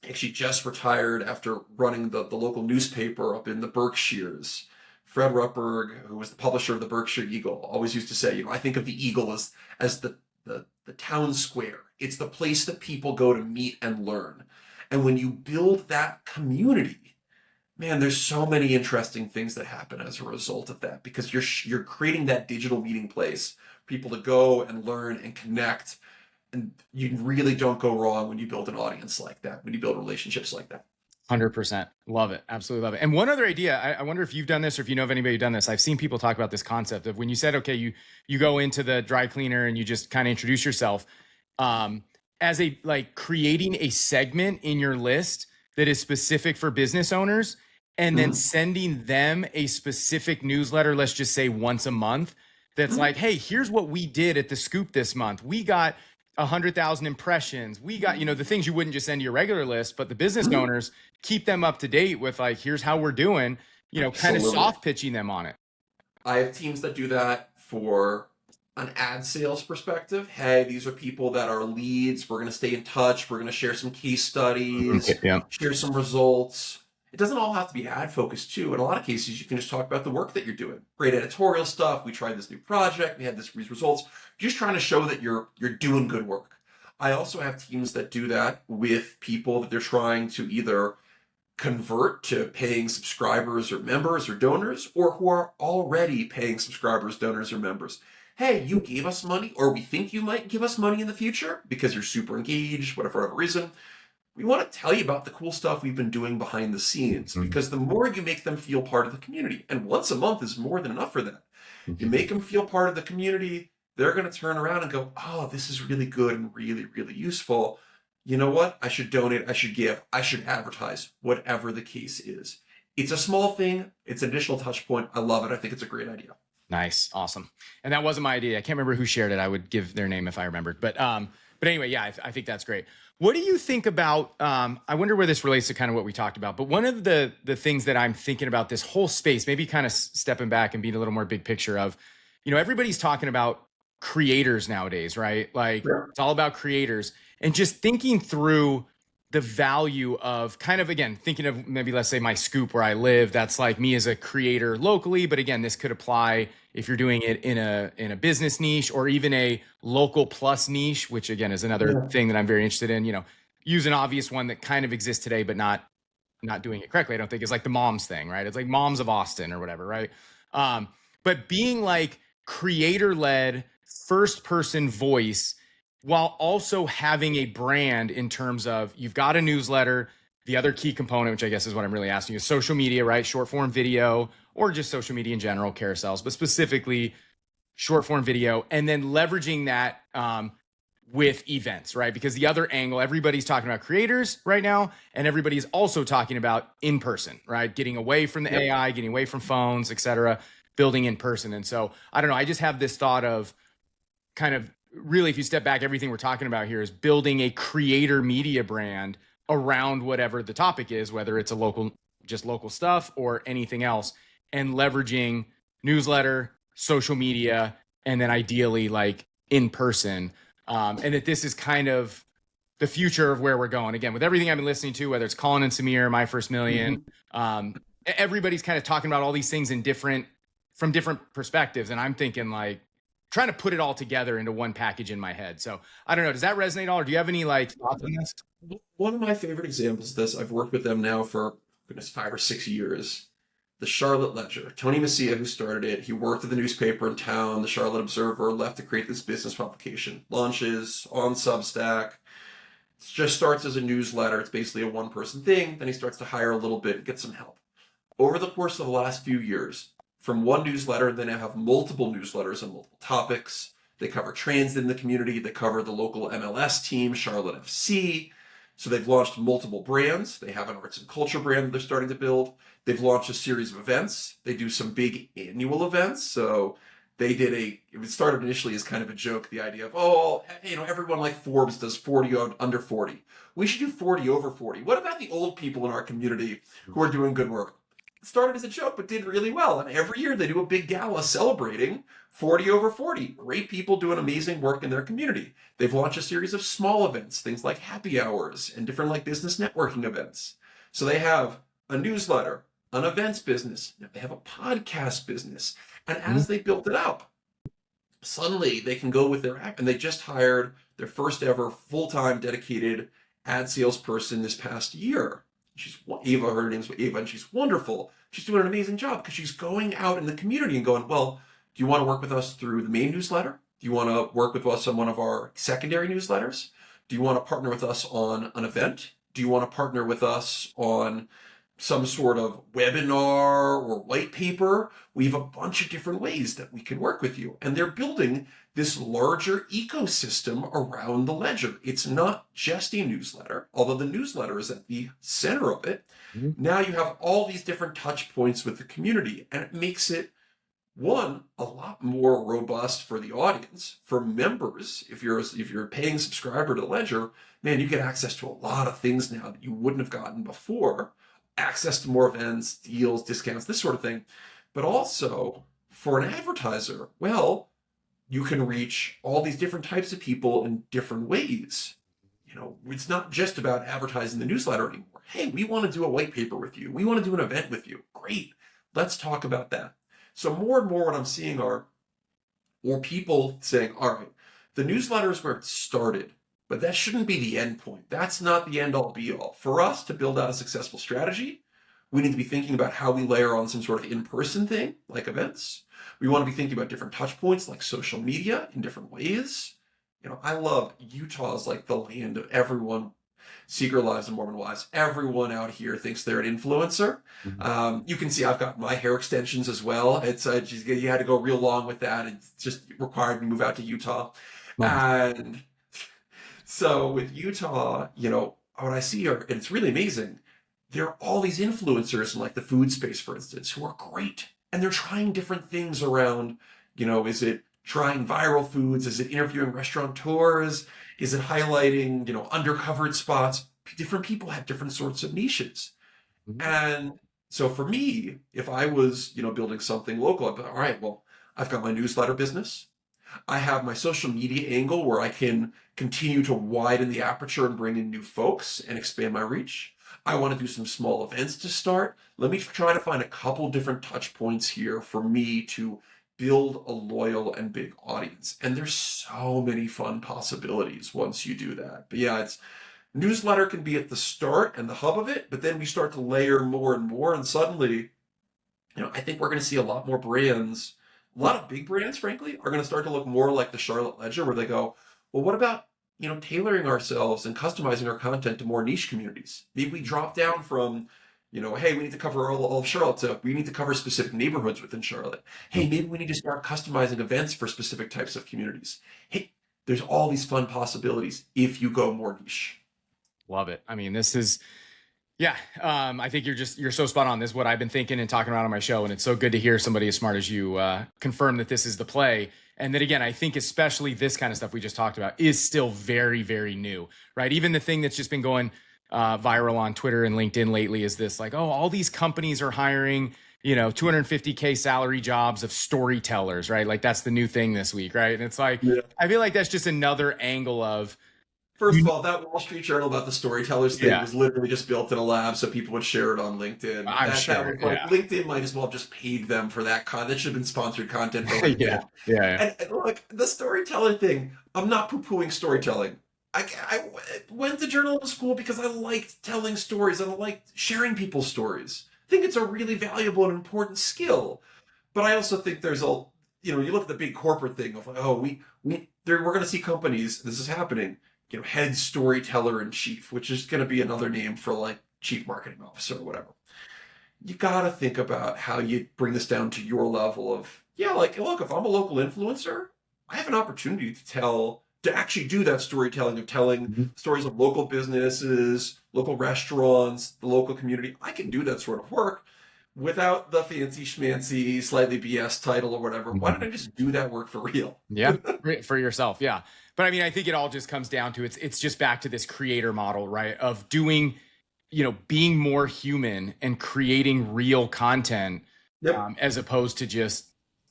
actually just retired after running the local newspaper up in the Berkshires. Fred Ruppberg, who was the publisher of the Berkshire Eagle, always used to say, I think of the Eagle as the town square. It's the place that people go to meet and learn. And when you build that community, man, there's so many interesting things that happen as a result of that because you're creating that digital meeting place for people to go and learn and connect. And you really don't go wrong when you build an audience like that, when you build relationships like that. 100%. Love it. Absolutely love it. And one other idea, I wonder if you've done this or if you know of anybody who's done this. I've seen people talk about this concept of when you said, okay, you go into the dry cleaner and you just kind of introduce yourself um, as a like creating a segment in your list that is specific for business owners and then Mm-hmm. sending them a specific newsletter, let's just say once a month, that's like, hey, here's what we did at the Scoop this month. We got 100,000 impressions. We got, the things you wouldn't just send to your regular list, but the business Mm-hmm. owners keep them up to date with like, here's how we're doing, kind of Absolutely. soft pitching them on it. I have teams that do that for an ad sales perspective. Hey, these are people that are leads. We're going to stay in touch. We're going to share some case studies, Yeah. share some results. It doesn't all have to be ad focused too. In a lot of cases, you can just talk about the work that you're doing. Great editorial stuff. We tried this new project. We had these results. Just trying to show that you're doing good work. I also have teams that do that with people that they're trying to either convert to paying subscribers or members or donors, or who are already paying subscribers, donors, or members. Hey, you gave us money, or we think you might give us money in the future because you're super engaged, whatever reason. We want to tell you about the cool stuff we've been doing behind the scenes because the more you make them feel part of the community, and once a month is more than enough for that. You make them feel part of the community, they're going to turn around and go, "Oh, this is really good and really, really useful. You know what? I should donate, I should give, I should advertise," whatever the case is. It's a small thing. It's an additional touch point. I love it. I think it's a great idea. Nice. Awesome. And that wasn't my idea. I can't remember who shared it. I would give their name if I remembered, but But anyway, yeah, I think that's great. What do you think about? I wonder where this relates to kind of what we talked about. But one of the things that I'm thinking about this whole space, maybe kind of stepping back and being a little more big picture of, everybody's talking about creators nowadays, right? Like Yeah. it's all about creators, and just thinking through the value of kind of, again, thinking of maybe, let's say, my scoop where I live. That's like me as a creator locally, but again, this could apply if you're doing it in a business niche, or even a local plus niche, which again is another Yeah. thing that I'm very interested in. Use an obvious one that kind of exists today, but not doing it correctly. I don't think is like the moms thing, right? It's like Moms of Austin or whatever, right? But being like creator led, first person voice, while also having a brand in terms of you've got a newsletter. The other key component, which I guess is what I'm really asking you, is social media, right? Short form video, or just social media in general, carousels, but specifically short form video, and then leveraging that with events, right? Because the other angle, everybody's talking about creators right now, and everybody's also talking about in person, right? Getting away from the Yep. AI, getting away from phones, et cetera, building in person. And so I don't know, I just have this thought of kind of really, if you step back, everything we're talking about here is building a creator media brand around whatever the topic is, whether it's just local stuff or anything else, and leveraging newsletter, social media, and then ideally like in person. And that this is kind of the future of where we're going. Again, with everything I've been listening to, whether it's Colin and Samir, My First Million, everybody's kind of talking about all these things from different perspectives. And I'm thinking like trying to put it all together into one package in my head. So I don't know, does that resonate at all? Or do you have any like thoughts on this? One of my favorite examples of this, I've worked with them now for goodness 5 or 6 years. The Charlotte Ledger. Tony Messia, who started it, he worked at the newspaper in town, the Charlotte Observer, left to create this business publication. Launches on Substack. It just starts as a newsletter. It's basically a one-person thing. Then he starts to hire a little bit and get some help. Over the course of the last few years, from one newsletter, they now have multiple newsletters on multiple topics. They cover trends in the community. They cover the local MLS team, Charlotte FC. So they've launched multiple brands. They have an arts and culture brand that they're starting to build. They've launched a series of events. They do some big annual events. So it started initially as kind of a joke, the idea of, oh, everyone like Forbes does 40 under 40. We should do 40 over 40. What about the old people in our community who are doing good work? It started as a joke, but did really well. And every year they do a big gala celebrating 40 over 40. Great people doing amazing work in their community. They've launched a series of small events, things like happy hours and different like business networking events. So they have a newsletter, an events business, they have a podcast business. And as they built it up, suddenly they can go with their app, and they just hired their first ever full-time dedicated ad salesperson this past year. She's Ava, her name's Ava, and she's wonderful. She's doing an amazing job because she's going out in the community and going, well, do you want to work with us through the main newsletter? Do you want to work with us on one of our secondary newsletters? Do you want to partner with us on an event? Do you want to partner with us on some sort of webinar or white paper? We have a bunch of different ways that we can work with you. And they're building this larger ecosystem around the ledger. It's not just a newsletter, although the newsletter is at the center of it. Now you have all these different touch points with the community, and it makes it, one, a lot more robust for the audience, for members. If you're a paying subscriber to the ledger, man, you get access to a lot of things now that you wouldn't have gotten before. Access to more events, deals, discounts, this sort of thing. But also for an advertiser, well, you can reach all these different types of people in different ways. It's not just about advertising the newsletter anymore. Hey, we want to do a white paper with you. We want to do an event with you. Great. Let's talk about that. So more and more what I'm seeing are more people saying, all right, the newsletter is where it started, but that shouldn't be the end point. That's not the end all be all. For us to build out a successful strategy, we need to be thinking about how we layer on some sort of in-person thing, like events. We want to be thinking about different touch points, like social media, in different ways. I love Utah as like the land of everyone, Secret Lives and Mormon Wives. Everyone out here thinks they're an influencer. You can see I've got my hair extensions as well. It's you had to go real long with that. It's just required me to move out to Utah. And so with Utah, what I see are, and it's really amazing, there are all these influencers in like the food space, for instance, who are great. And they're trying different things around, is it trying viral foods? Is it interviewing restaurateurs? Is it highlighting, undercovered spots? Different people have different sorts of niches. Mhm. And so for me, if I was, building something local, I'd be, all right, well, I've got my newsletter business. I have my social media angle where I can continue to widen the aperture and bring in new folks and expand my reach. I want to do some small events to start. Let me try to find a couple different touch points here for me to build a loyal and big audience. And there's so many fun possibilities once you do that. But yeah, it's newsletter can be at the start and the hub of it, but then we start to layer more and more, and suddenly I think we're going to see a lot more brands, a lot of big brands, frankly, are going to start to look more like the Charlotte Ledger, where they go, well, what about, tailoring ourselves and customizing our content to more niche communities? Maybe we drop down from, hey, we need to cover all of Charlotte, so we need to cover specific neighborhoods within Charlotte. Hey, maybe we need to start customizing events for specific types of communities. Hey, there's all these fun possibilities if you go more niche. Love it. I mean, this is, yeah, I think you're so spot on. This is what I've been thinking and talking about on my show. And it's so good to hear somebody as smart as you confirm that this is the play. And then again, I think especially this kind of stuff we just talked about is still very, very new, right? Even the thing that's just been going viral on Twitter and LinkedIn lately is this like, oh, all these companies are hiring, 250K salary jobs of storytellers, right? Like that's the new thing this week, right? And it's like, Yeah. I feel like that's just another angle of, First of all, that Wall Street Journal about the storytellers thing yeah, was literally just built in a lab so people would share it on LinkedIn. I'm That sure. was like Yeah. LinkedIn might as well have just paid them for that content. That should have been sponsored content for Yeah. LinkedIn. Yeah. And look, the storyteller thing, I'm not poo-pooing storytelling. I went to journalism school because I liked telling stories and I liked sharing people's stories. I think it's a really valuable and important skill. But I also think there's you look at the big corporate thing of like, oh, we're going to see companies, this is happening, head storyteller in chief, which is going to be another name for like chief marketing officer or whatever. You got to think about how you bring this down to your level of, yeah, like, look, if I'm a local influencer, I have an opportunity to actually do that storytelling of telling Mhm. stories of local businesses, local restaurants, the local community. I can do that sort of work without the fancy schmancy, slightly BS title or whatever. Why don't Mhm. I just do that work for real? Yeah, for yourself. Yeah. But I mean, I think it all just comes down to it's just back to this creator model, right? Of doing, being more human and creating real content Yep. as opposed to just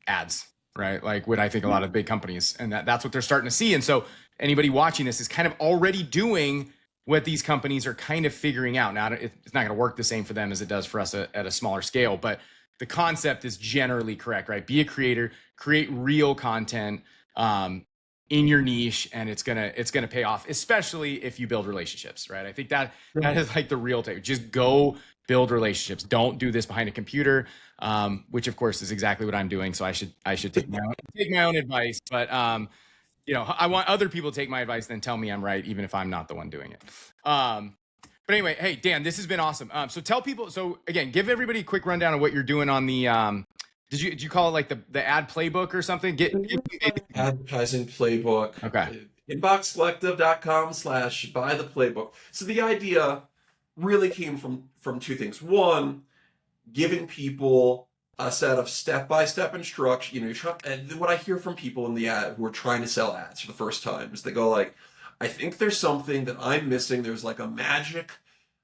ads, right? Like what I think a lot of big companies, and that's what they're starting to see. And so anybody watching this is kind of already doing what these companies are kind of figuring out. Now, it's not going to work the same for them as it does for us at a smaller scale, but the concept is generally correct, right? Be a creator, create real content in your niche, and it's gonna pay off, especially if you build relationships, right? I think that is like the real take. Just go build relationships. Don't do this behind a computer, which of course is exactly what I'm doing. So I should take my own advice, but I want other people to take my advice, then tell me I'm right, even if I'm not the one doing it. But anyway, hey Dan, this has been awesome. So tell people. So again, give everybody a quick rundown of what you're doing on the. Did you call it like the ad playbook or something? Advertising playbook. Okay. Inboxcollective.com/buy the playbook. So the idea really came from two things. One, giving people a set of step-by-step instruction. And what I hear from people in the ad who are trying to sell ads for the first time is they go like, I think there's something that I'm missing. There's like a magic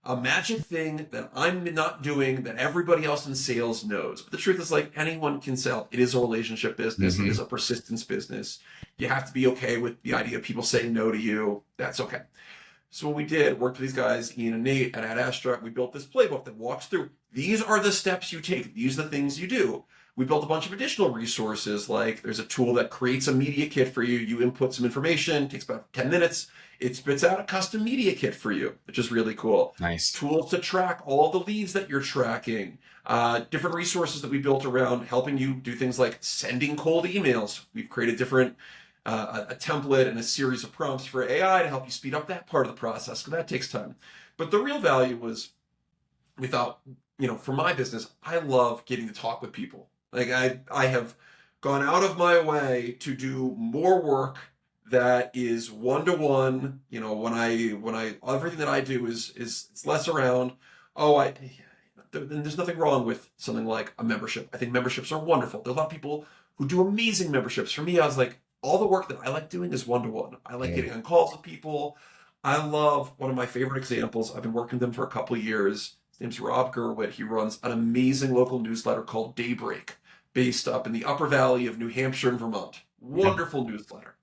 thing that I'm not doing that everybody else in sales knows. But the truth is, like, anyone can sell. It is a relationship business. It Mm-hmm. is a persistence business. You have to be okay with the idea of people saying no to you. That's okay. So what we did, worked with these guys, Ian and Nate at Ad Astra. We built this playbook that walks through. These are the steps you take. These are the things you do. We built a bunch of additional resources, like there's a tool that creates a media kit for you. You input some information, it takes about 10 minutes. It spits out a custom media kit for you, which is really cool. Nice. Tools to track all the leads that you're tracking. Different resources that we built around helping you do things like sending cold emails. We've created different a template and a series of prompts for AI to help you speed up that part of the process, because that takes time. But the real value was, we thought, for my business, I love getting to talk with people. Like I have gone out of my way to do more work that is one-to-one. When I everything that I do is it's less around, oh, there's nothing wrong with something like a membership. I think memberships are wonderful. There are a lot of people who do amazing memberships. For me, I was like, all the work that I like doing is one-to-one. I like Yeah. getting on calls with people. I love one of my favorite examples. I've been working with them for a couple of years. His name's Rob Gerwit. He runs an amazing local newsletter called Daybreak, based up in the Upper Valley of New Hampshire and Vermont. Okay. Wonderful newsletter.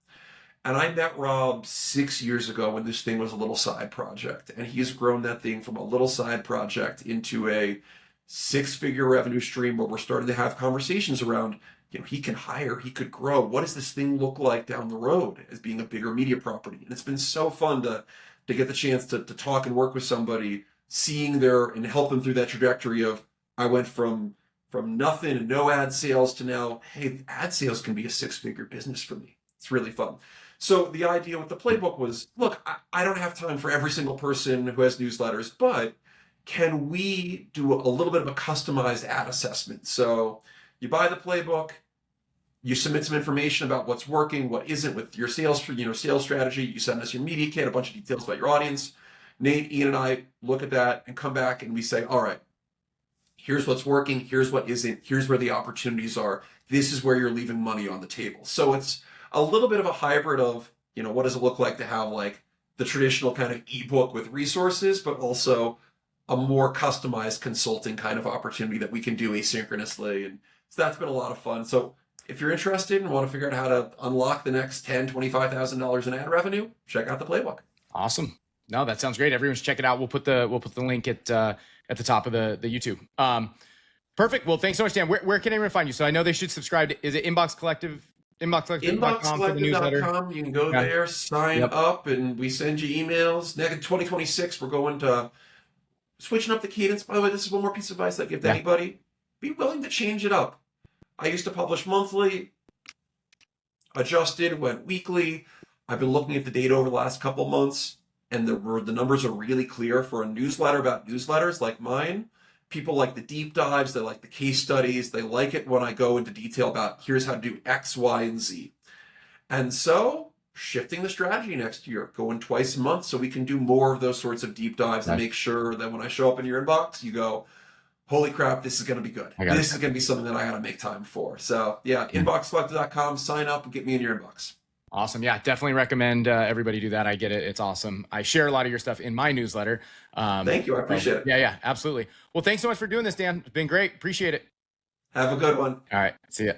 And I met Rob 6 years ago when this thing was a little side project. And he's grown that thing from a little side project into a six-figure revenue stream where we're starting to have conversations around, he can hire, he could grow. What does this thing look like down the road as being a bigger media property? And it's been so fun to get the chance to talk and work with somebody, seeing their and help them through that trajectory of I went from nothing and no ad sales to now, hey, ad sales can be a six-figure business for me. It's really fun. So the idea with the playbook was, look, I don't have time for every single person who has newsletters, but can we do a little bit of a customized ad assessment? So you buy the playbook, you submit some information about what's working, what isn't with your sales strategy. You send us your media kit, a bunch of details about your audience. Nate, Ian, and I look at that and come back and we say, all right, here's what's working, here's what isn't, here's where the opportunities are. This is where you're leaving money on the table. So it's a little bit of a hybrid of, what does it look like to have like the traditional kind of ebook with resources, but also a more customized consulting kind of opportunity that we can do asynchronously. And so that's been a lot of fun. So if you're interested and want to figure out how to unlock the next $10,000, $25,000 in ad revenue, check out the playbook. Awesome. No, that sounds great. Everyone should check it out. We'll put the link at the top of the YouTube. Perfect. Well, thanks so much, Dan. Where can everyone find you? So I know they should subscribe. Is it Inbox Collective? Inboxcollective.com for the newsletter. Inboxcollective.com. You can go there, sign up, and we send you emails. Next in 2026, we're going to switching up the cadence. By the way, this is one more piece of advice I give to anybody. Be willing to change it up. I used to publish monthly, adjusted, went weekly. I've been looking at the data over the last couple months, and the numbers are really clear for a newsletter about newsletters like mine. People like the deep dives, they like the case studies, they like it when I go into detail about here's how to do X, Y, and Z. And so shifting the strategy next year, going twice a month so we can do more of those sorts of deep dives and make sure that when I show up in your inbox, you go, holy crap, this is going to be good. This is going to be something that I got to make time for. So yeah, inboxcollective.com, sign up and get me in your inbox. Awesome. Yeah, definitely recommend everybody do that. I get it. It's awesome. I share a lot of your stuff in my newsletter. Thank you. I appreciate it. Yeah, absolutely. Well, thanks so much for doing this, Dan. It's been great. Appreciate it. Have a good one. All right. See ya.